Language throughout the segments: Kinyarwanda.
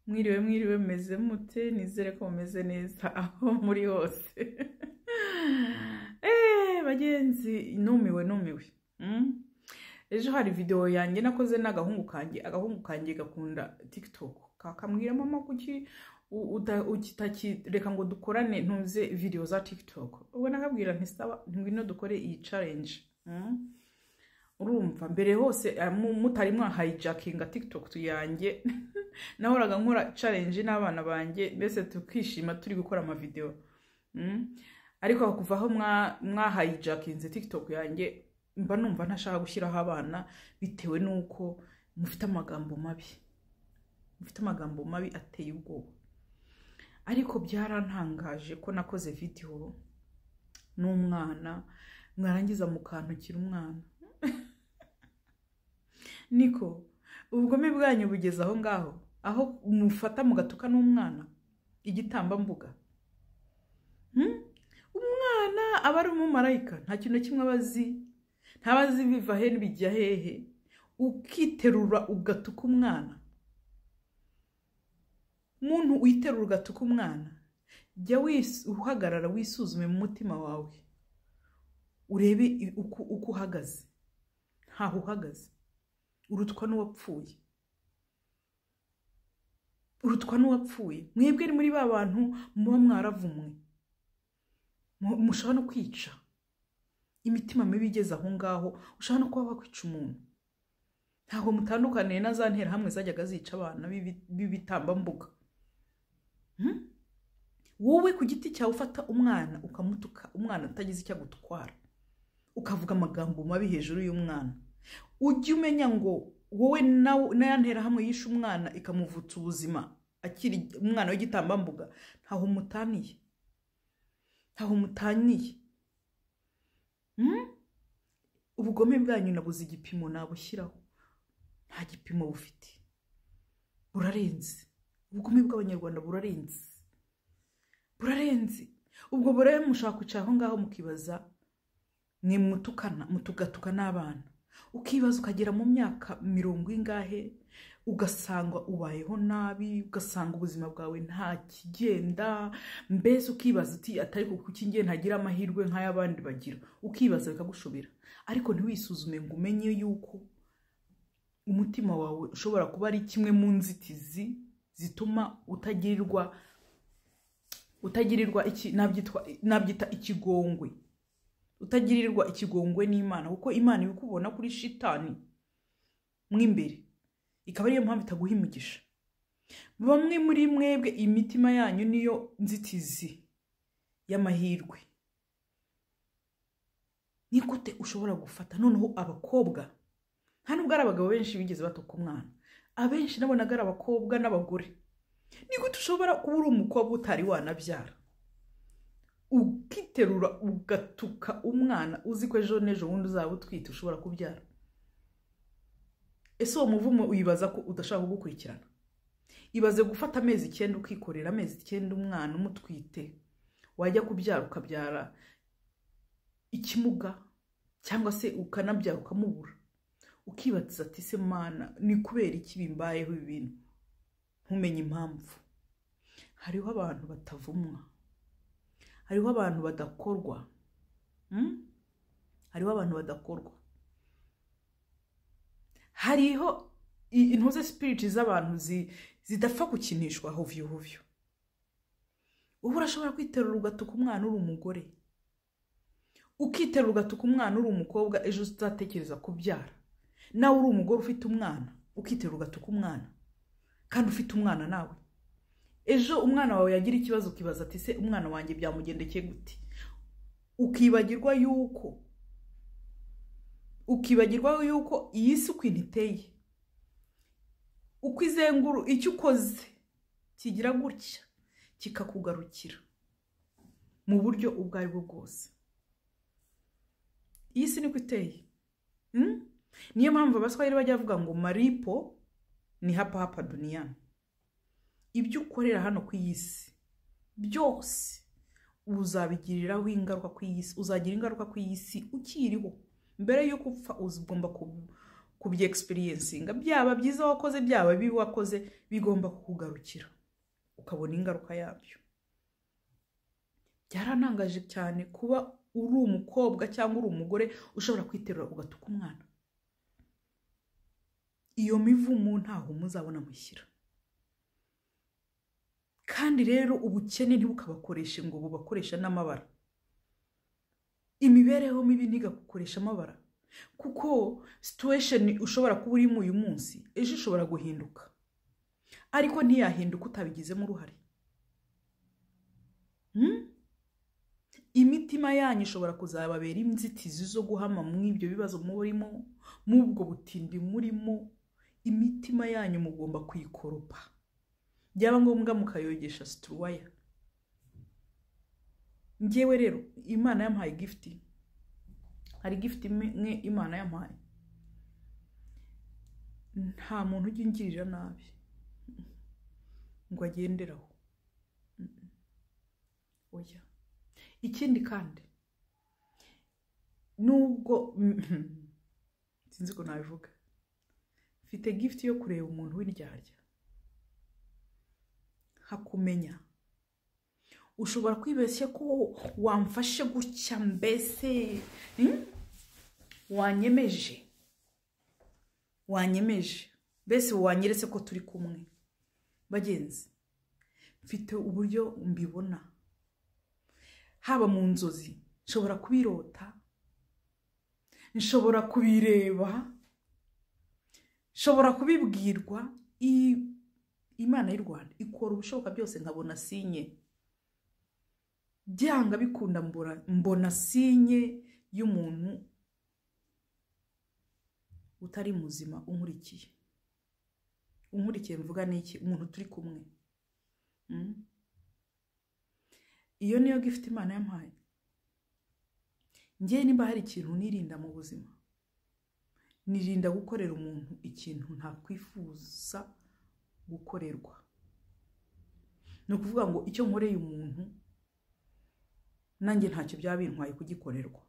Mwiriwe meze mute nizere ko mumeze neza aho muri hose. Bagenzi numiwe. Ejo hari video yanjye nakoze n'agahungu kanjye gakunda TikTok. Kakamwira mama kuki reka ngo dukorane ntuze video za TikTok. Ubwo nakabwira nti sawa ngwino dukore iyi challenge. Urumva mbere hose mutari mwa hijackinga TikTok tuyanjye nahoraga nkora challenge n'abana banjye mbese tukishima turi gukora ama video. Ariko kuva aho mwa hijackinze TikTok yanjye mba numva ntashaka gushyiraho abana bitewe nuko mufite amagambo mabi ateye ubwoba. Ariko byarantangaje ko nakoze video n'umwana mwarangiza mukantukira umwana. Niko ubugome bwanyu bugeze aho ngaho aho mufata mugatuka n'umwana igitambambuga. Umwana aba ari umumarayika nta kintu kimwe abazi, ntabazi biva he bijya hehe, ukiterura ugatuka umwana. Muntu uyiterura ugatuka umwana, jya uhagarara wisuzume mu mutima wawe urebe uko uhagaze. Ntaho uhagaze, urutwa n'uwapfuye. Mwebwe ni muri ba bantu muba mwaravumwe, mushobora no kwica. Imitima mibi igeze aho ngaho ushobora no kuba wakwica umuntu. Ntaho mutandukaniye na za ntera hamwe zajyaga zica abana b'ibitambambuga. Wowe ku giti cyawe ufata umwana ukamutuka, umwana utagize icyo agutwara, ukavuga amagambo mabi hejuru y'umwana. Ujye umenya ngo wowe na ntera hamwe yishe umwana ikamuvutsa ubuzima akiri umwana w'igitambambuga, ntaho mutaniye. Ubugome bwanyu nabuze igipimo nabushyiraho, nta gipimo bufite, burarenze. Ubugome bw'abanyarwanda burarenze. Ubwo burebe mushaka kwicara aho ngaho mukibaza mwe mutugatuka n'abana, ukibaza ukagera mu myaka 70 ingahe ugasanga ubayeho nabi, ugasanga ubuzima bwawe nta kigenda, mbese ukibaza uti atari kuki ngiye ntagira amahirwe nk'ayabandi bagira. Ukibaza bikagushobera, ariko ntiwisuzume ngo umenye yuko umutima wawe ushobora kuba ari kimwe mu nzitizi zituma utagirirwa iki nabyita ikigongwe. Utagirirwa ikigongwe n'Imana, kuko Imana ibikubona kuri shitani mwimbere, ikaba ariyo mpamvu itaguha imigisha. Bamwe muri mwebwe imitima yanyu niyo nzitizi y'amahirwe. Ni gute ushobora gufata noneho abakobwa, nta nubwo ari abagabo benshi bigeze batuka umwana, abenshi nabonaga ari abakobwa n'abagore. Ni gute ushobora kuba uri umukobwa utari wanabyara ukiterura ugatuka umwana uzi ko ejo n'ejo bundi uzaba utwite ushobora kubyara? Ese uwo muvumo uyibaza ko udashaka kugukurikirana? Ibaze gufata amezi 9 ukikorera amezi 9 umwana umutwite, wajya kubyara ukabyara ikimuga cyangwa se ukanabyara ukamubura. Ukibaza ati se Mana ni kubera iki bimbayeho ibintu? Ntumenye impamvu. Hariho abantu batavumwa, hariho abantu badakorwa. Hariho intuze spirit z'abantu zidapfa gukinishwa hovyo. Ubu urashobora kwiterura ugatuka umwana uri umugore, ukiterura ugatuka umwana uri umukobwa, ejo uzatekereza kubyara. Nawe uri umugore ufite umwana, ukiterura ugatuka umwana kandi ufite umwana nawe. Ejo umwana wawe yagira ikibazo ukibaza ati se umwana wanjye byamugendekeye gute? Ukibagirwa yuko iyi si ukwintu iteye, ukwizenguru icyo ukoze kigira gutya kikakugarukira mu buryo ubwo ari bwo bwose. Iyi si niko iteye. Niyo mpamvu abaswahili bajya bavuga ngo maripo ni hapa duniani. Ibyo ukorera hano ku isi byose uzabigiriraho ingaruka ku isi, uzagira ingaruka ku isi ukiriho. Mbere yuko upfa uzigomba kubye experiencinga, byaba byiza wakoze byaba bibi wakoze, bigomba kukugarukira ukabona ingaruka yabyo. Byaranangaje cyane kuba uri umukobwa cyangwa uri umugore ushobora kwiterura ugatuka umwana. Iyo mivumo ntaho muzabona mushyira. Kandi rero ubukene ntibukabakoreshe ngo bubakoresha n'amabara. Imibereho mibi ntigakukoresha amabara, kuko situation ushobora kuba uri mu uyu munsi ejo ushobora guhinduka, ariko ntiyahinduka utabigizemo uruhare. Imitima yanyu ishobora kuzababera inzitizi zo guhama mu ibyo bibazo murimo, mubwo butindi murimo. Imitima yanyu mugomba kuyikoropa, byaba ngombwa mukayogesha struwaya. Ngewe rero Imana yampaye gift, hari gift imwe Imana yampaye, nta muntu ujya ungirira nabi ngo agenderaho. Oya. Ikindi kandi nubwo sinzi ko nabivuga, mfite gift yo kureba umuntu w'indyarya hakumenya. Ushobora kwibeshya ko wamfashe gutya, mbese wanyemeje mbese wanyeretse ko turi kumwe. Bagenzi, mfite uburyo mbibona, haba mu nzozi, nshobora kubirota, nshobora kubireba, nshobora kubibwirwa. Imana y'u Rwanda ikora ubushoboka byose nkabona sinye. Byanga bikunda mbona sinye y'umuntu utari muzima unkurikiye mvuga niki, umuntu turi kumwe. Iyo niyo gift Imana yampaye. Ngiye nimba hari ikintu nirinda mu buzima, nirinda gukorera umuntu ikintu ntakwifuza gukorerwa. No kuvuga ngo icyo nkoreye umuntu nanjye ntacyo byabintwaye kugikorerwa,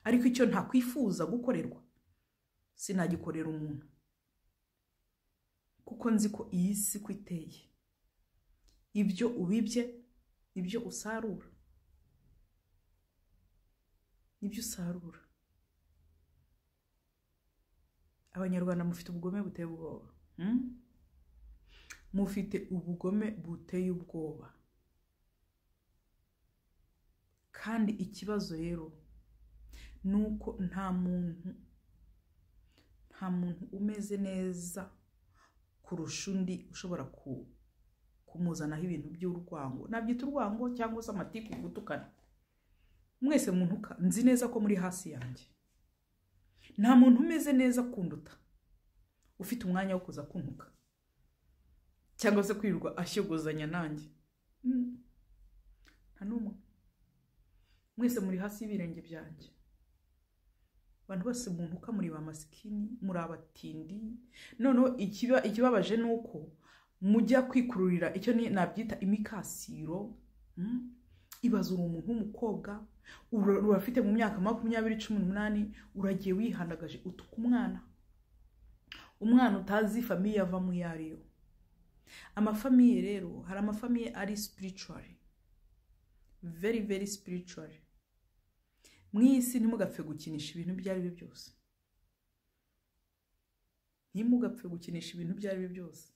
ariko icyo ntakwifuza gukorerwa sinagikorera umuntu, kuko nzi ko iyi si kwiteye. Ibyo ubibye ibyo usarura, Abanyarwanda mufite ubugome buteye ubwoba. Mufite ubugome buteye ubwoba. Kandi ikibazo rero nuko nta muntu umeze neza kurusha undi ushobora kumuzanaho ibintu by'urwango. Nabyita urwango cyangwa se amatiku gutukana. Mwese muntuka, nzi neza ko muri hasi yanjye. Nta muntu umeze neza kunduta ufite umwanya wo kuza kuntuka cyangwa se kwirirwa ashyogozanya nanjye. Nta n'umwe. Mwese muri hasi y'ibirenge byanjye. Abantu bose muntuka muri ba masikini, muri abatindi. Noneho ikibabaje nuko mujya kwikururira icyo nabyita imikasiro. Ibaza uri umuntu w'umukobwa, urafite mu myaka 20-18, uragiye wihandagaje utuka umwana utazi famiye avamo yariyo. Amafamiye rero, hari amafamiye ari spiritual, very very spiritual. Mwisi ntimugapfe gukinisha ibintu byari byo byose. Ntimugapfe gukinisha ibintu byari byo byose.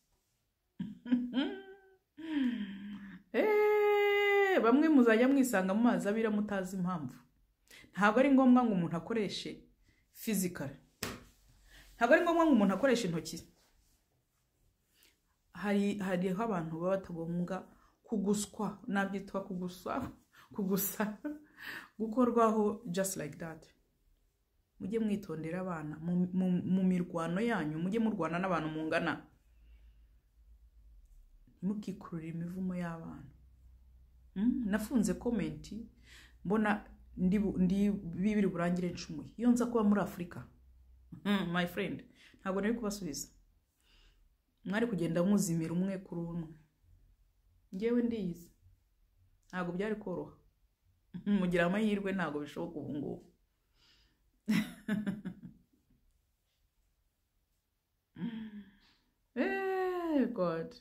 Bamwe muzajya mwisanga mu mazi abira mutazi impamvu. Ntabwo ari ngombwa ngo umuntu akoreshe physical. Ntabwo ari ngombwa ngo umuntu akoreshe intoki. Hariho abantu baba batagombwa kuguswa, nabyitwa kugusa, gukorwaho just like that. Mujye mwitondera abana mu mirwano yanyu, mujye murwana n'abantu mungana. Ntimukikurure imivumo y'abana. Nafunze comment mbona ndi bibiri burangire ncumuye. Iyo nza kuba muri Afrika, my friend, ntabwo nari kubasubiza. Mwari kugenda muzimira umwe kuri umwe. Ngewe ndiyizi, ntabwo byari koroha. Mugira amahirwe, ntabwo bishoboka ubu ngubu. God.